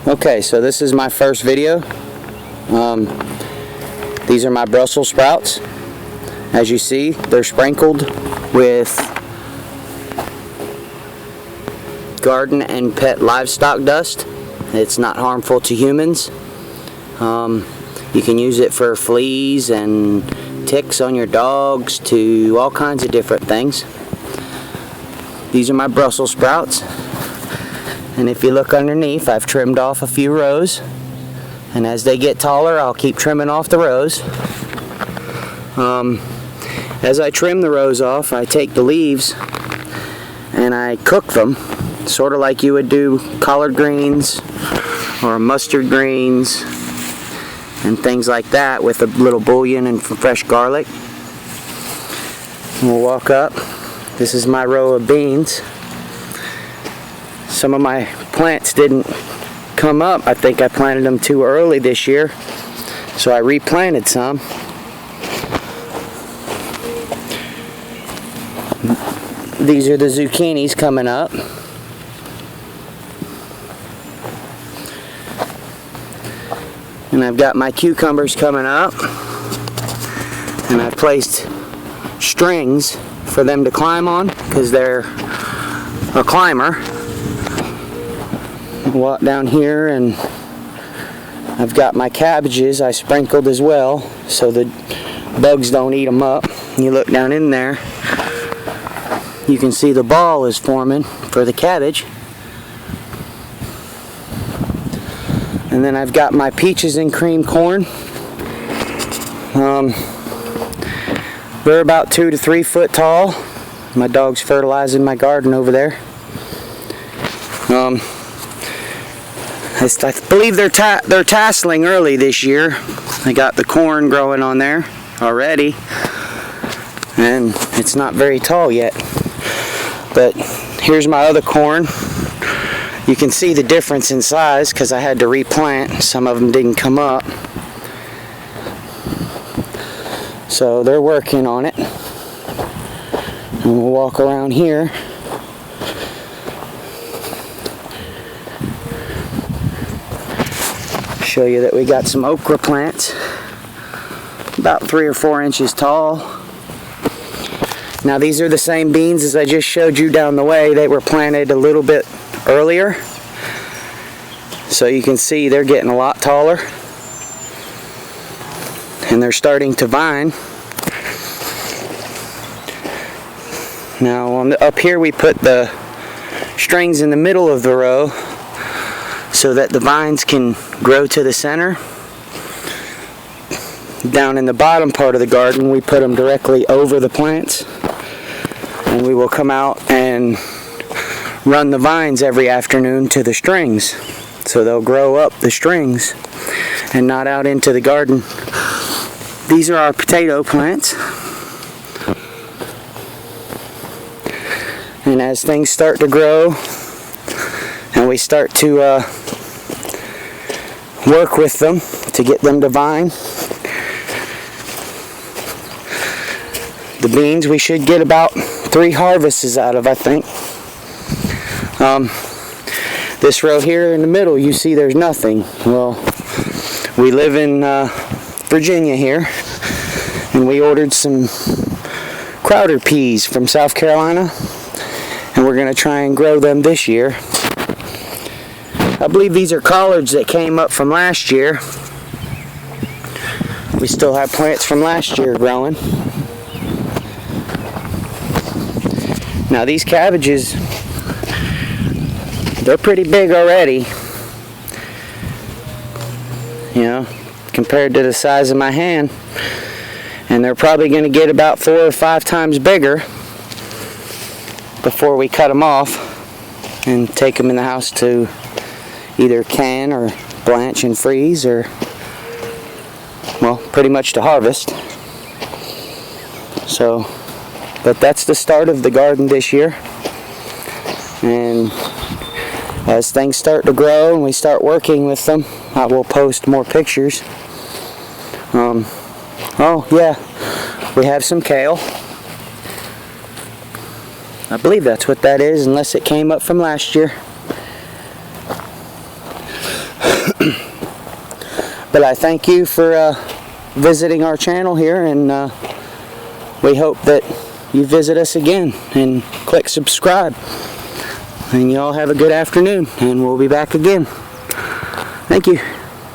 Okay, so this is my first video. These are my Brussels sprouts. As you see, they're sprinkled with garden and pet livestock dust. It's not harmful to humans. You can use it for fleas and ticks on your dogs, to all kinds of different things. These are my Brussels sprouts. And if you look underneath, I've trimmed off a few rows, and as they get taller I'll keep trimming off the rows. As I trim the rows off, I take the leaves and I cook them, sort of like you would do collard greens or mustard greens and things like that, with a little bouillon and fresh garlic. We'll walk up. This is my row of beans. Some of my plants didn't come up. I think I planted them too early this year, so I replanted some. These are the zucchinis coming up. And I've got my cucumbers coming up, and I've placed strings for them to climb on because they're a climber. Walk down here, and I've got my cabbages I sprinkled as well so the bugs don't eat them up. You look down in there, you can see the ball is forming for the cabbage. And then I've got my peaches and cream corn. They're about 2 to 3 foot tall. My dog's fertilizing my garden over there. I believe they're tasseling early this year. I got the corn growing on there already, and it's not very tall yet. But here's my other corn. You can see the difference in size because I had to replant. Some of them didn't come up. So they're working on it. And we'll walk around here. Show you that we got some okra plants, about 3 or 4 inches tall. Now these are the same beans as I just showed you down the way. They were planted a little bit earlier, so you can see they're getting a lot taller, and they're starting to vine. Now up here we put the strings in the middle of the row so that the vines can grow to the center. Down in the bottom part of the garden we put them directly over the plants, and we will come out and run the vines every afternoon to the strings, so they'll grow up the strings and not out into the garden. These are our potato plants, and as things start to grow and we start to work with them to get them to vine, the beans we should get about 3 harvests out of, I think. This row here in the middle, you see there's nothing. Well, we live in Virginia here, and we ordered some Crowder peas from South Carolina, and we're going to try and grow them this year. I believe these are collards that came up from last year. We still have plants from last year growing. Now these cabbages, they're pretty big already, you know, compared to the size of my hand, and they're probably going to get about 4 or 5 times bigger before we cut them off and take them in the house to either can or blanch and freeze, or, well, pretty much to harvest. So, but that's the start of the garden this year, and as things start to grow and we start working with them, I will post more pictures. Oh yeah, we have some kale. I believe that's what that is, unless it came up from last year. But I thank you for visiting our channel here, and we hope that you visit us again and click subscribe. And you all have a good afternoon, and we'll be back again. Thank you.